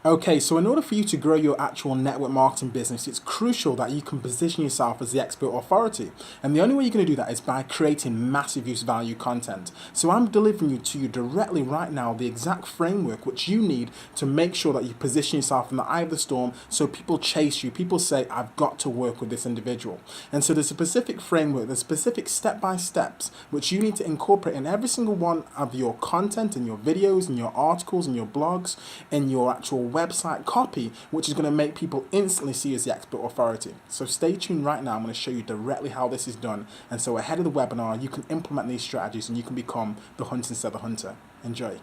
Okay, so in order for you to grow your actual network marketing business, it's crucial that you can position yourself as the expert authority. And the only way you're going to do that is by creating massive use value content. So I'm delivering to you directly right now the exact framework which you need to make sure that you position yourself in the eye of the storm so people chase you. People say, I've got to work with this individual. And so there's a specific framework, there's specific step-by-steps which you need to incorporate in every single one of your content and your videos and your articles and your blogs and your actual website copy, which is going to make people instantly see you as the expert authority. So stay tuned right now. I'm going to show you directly how this is done. And so ahead of the webinar, you can implement these strategies and you can become the hunt instead of the hunter. Enjoy.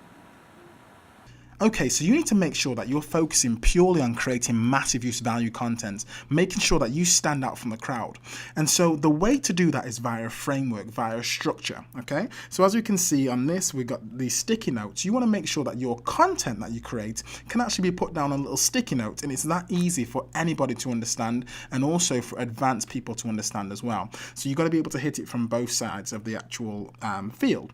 Okay, so you need to make sure that you're focusing purely on creating massive use value content, making sure that you stand out from the crowd. And so the way to do that is via a framework, via a structure, okay? So as we can see on this, we've got these sticky notes. You want to make sure that your content that you create can actually be put down on little sticky notes, and it's that easy for anybody to understand and also for advanced people to understand as well. So you've got to be able to hit it from both sides of the actual field.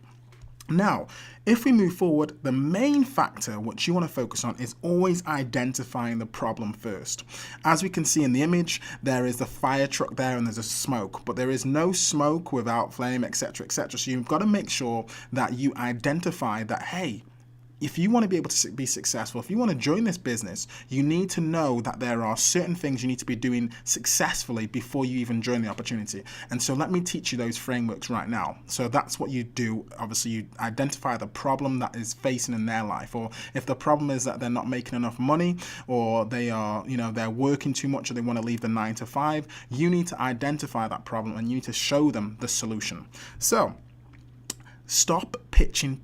Now, if we move forward, the main factor which you want to focus on is always identifying the problem first. As we can see in the image, there is the fire truck there and there's a smoke, but there is no smoke without flame, etc., etc. So you've got to make sure that you identify that, hey, if you want to be able to be successful, if you want to join this business, you need to know that there are certain things you need to be doing successfully before you even join the opportunity. And so let me teach you those frameworks right now. So that's what you do. Obviously, you identify the problem that is facing in their life, or if the problem is that they're not making enough money, or they are, they're working too much, or they want to leave the 9 to 5, you need to identify that problem and you need to show them the solution. So stop pitching.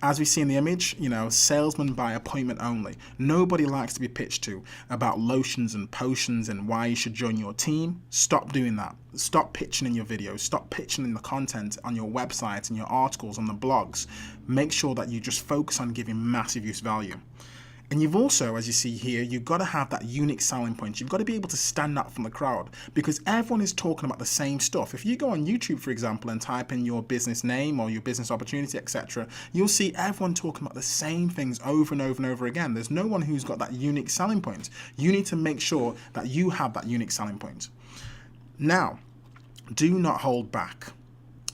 As we see in the image, salesman by appointment only. Nobody likes to be pitched to about lotions and potions and why you should join your team. Stop doing that. Stop pitching in your videos. Stop pitching in the content on your website and your articles on the blogs. Make sure that you just focus on giving massive use value. And you've also, as you see here, you've got to have that unique selling point. You've got to be able to stand out from the crowd because everyone is talking about the same stuff. If you go on YouTube, for example, and type in your business name or your business opportunity, etc., you'll see everyone talking about the same things over and over and over again. There's no one who's got that unique selling point. You need to make sure that you have that unique selling point. Now, do not hold back.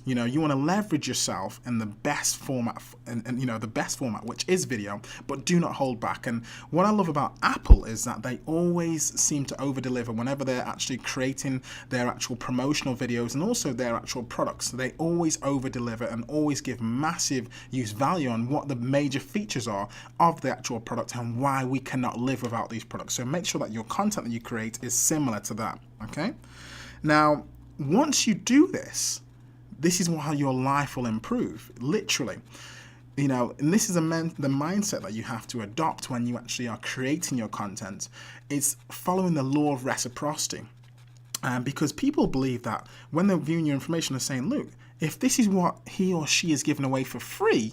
You want to leverage yourself in the best format, and the best format, which is video, but do not hold back. And what I love about Apple is that they always seem to over-deliver whenever they're actually creating their actual promotional videos and also their actual products. They always over-deliver and always give massive use value on what the major features are of the actual product and why we cannot live without these products. So make sure that your content that you create is similar to that, okay? Now, once you do this is how your life will improve, literally. And this is the mindset that you have to adopt when you actually are creating your content. It's following the law of reciprocity. Because people believe that when they're viewing your information, they're saying, look, if this is what he or she is giving away for free,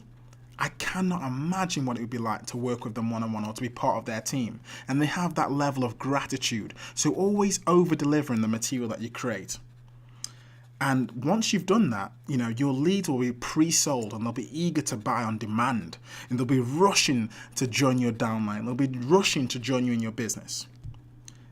I cannot imagine what it would be like to work with them one-on-one or to be part of their team. And they have that level of gratitude. So always over-delivering the material that you create. And once you've done that, your leads will be pre-sold and they'll be eager to buy on demand. And they'll be rushing to join your downline. They'll be rushing to join you in your business.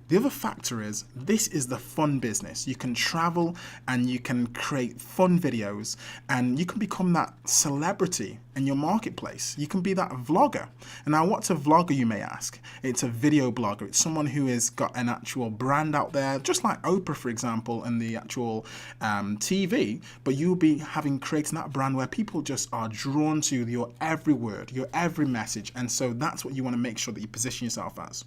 The other factor is this is the fun business. You can travel and you can create fun videos and you can become that celebrity in your marketplace. You can be that vlogger. And now what's a vlogger, you may ask? It's a video blogger. It's someone who has got an actual brand out there, just like Oprah, for example, in the actual TV, but you'll be creating that brand where people just are drawn to your every word, your every message. And so that's what you want to make sure that you position yourself as.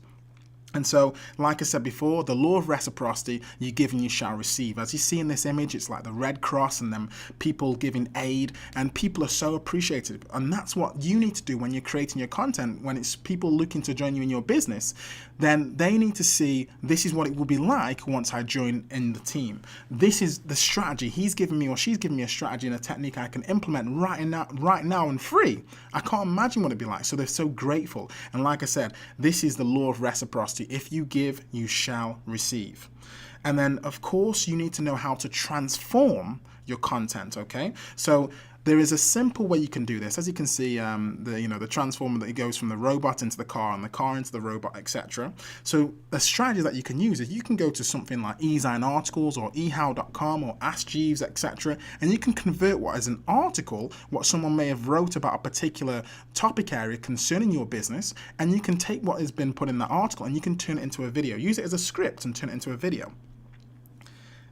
And so, like I said before, the law of reciprocity, you give and you shall receive. As you see in this image, it's like the Red Cross and them people giving aid, and people are so appreciative. And that's what you need to do when you're creating your content. When it's people looking to join you in your business, then they need to see this is what it will be like once I join in the team. This is the strategy. He's given me or she's given me a strategy and a technique I can implement right now and free. I can't imagine what it'd be like. So they're so grateful. And like I said, this is the law of reciprocity. If you give, you shall receive. And then, of course, you need to know how to transform your content, okay? So There is a simple way you can do this. As you can see, the transformer that goes from the robot into the car and the car into the robot, etc. So a strategy that you can use is you can go to something like eZine Articles or ehow.com or Ask Jeeves, etc. and you can convert what is an article, what someone may have wrote about a particular topic area concerning your business, and you can take what has been put in that article and you can turn it into a video. Use it as a script and turn it into a video.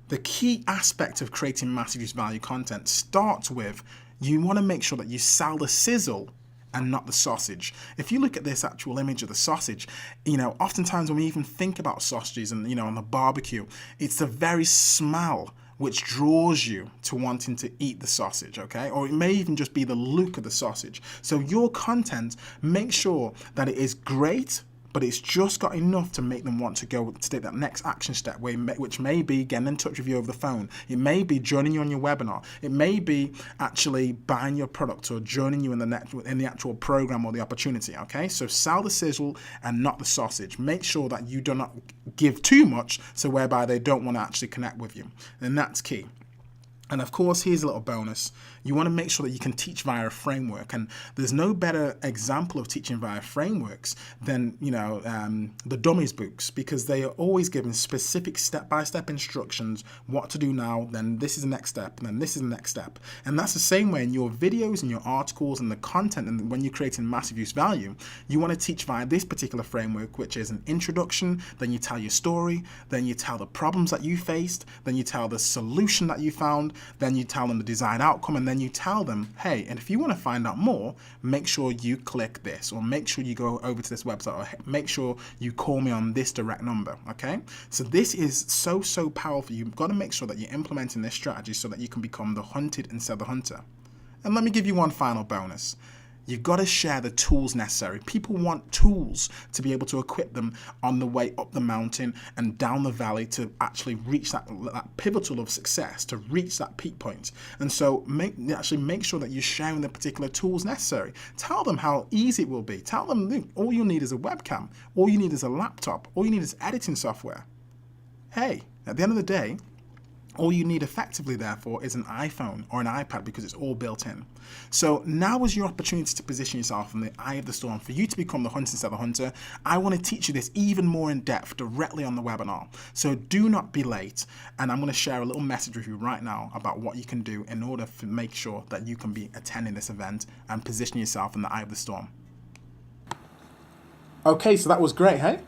The key aspect of creating massive use value content starts with you want to make sure that you sell the sizzle and not the sausage. If you look at this actual image of the sausage, oftentimes when we even think about sausages and, on the barbecue, it's the very smell which draws you to wanting to eat the sausage, okay? Or it may even just be the look of the sausage. So your content, make sure that it is great, but it's just got enough to make them want to go to take that next action step, which may be getting in touch with you over the phone. It may be joining you on your webinar. It may be actually buying your product or joining you in the actual program or the opportunity, okay? So sell the sizzle and not the sausage. Make sure that you do not give too much so whereby they don't want to actually connect with you. And that's key. And of course, here's a little bonus. You want to make sure that you can teach via a framework. And there's no better example of teaching via frameworks than, the dummies books, because they are always given specific step-by-step instructions, what to do now, then this is the next step, and then this is the next step. And that's the same way in your videos and your articles and the content, and when you're creating massive use value, you want to teach via this particular framework, which is an introduction, then you tell your story, then you tell the problems that you faced, then you tell the solution that you found, then you tell them the desired outcome, and then you tell them, hey, and if you want to find out more, make sure you click this, or make sure you go over to this website, or make sure you call me on this direct number, okay? So this is so powerful. You've got to make sure that you're implementing this strategy so that you can become the hunted instead of the hunter. And let me give you one final bonus. You've got to share the tools necessary. People want tools to be able to equip them on the way up the mountain and down the valley to actually reach that pivotal of success, to reach that peak point. And so make sure that you're sharing the particular tools necessary. Tell them how easy it will be. Tell them, look, all you need is a webcam. All you need is a laptop. All you need is editing software. Hey, at the end of the day, all you need effectively, therefore, is an iPhone or an iPad because it's all built in. So now is your opportunity to position yourself in the eye of the storm for you to become the hunter instead of the hunter. I want to teach you this even more in depth directly on the webinar. So do not be late. And I'm going to share a little message with you right now about what you can do in order to make sure that you can be attending this event and position yourself in the eye of the storm. Okay, so that was great, hey?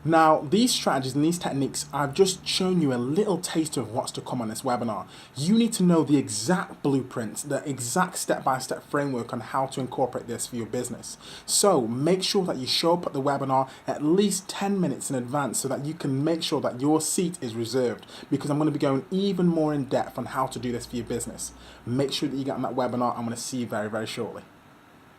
Now, these strategies and these techniques, I've just shown you a little taste of what's to come on this webinar. You need to know the exact blueprints, the exact step-by-step framework on how to incorporate this for your business. So make sure that you show up at the webinar at least 10 minutes in advance so that you can make sure that your seat is reserved, because I'm going to be going even more in depth on how to do this for your business. Make sure that you get on that webinar. I'm going to see you very, very shortly.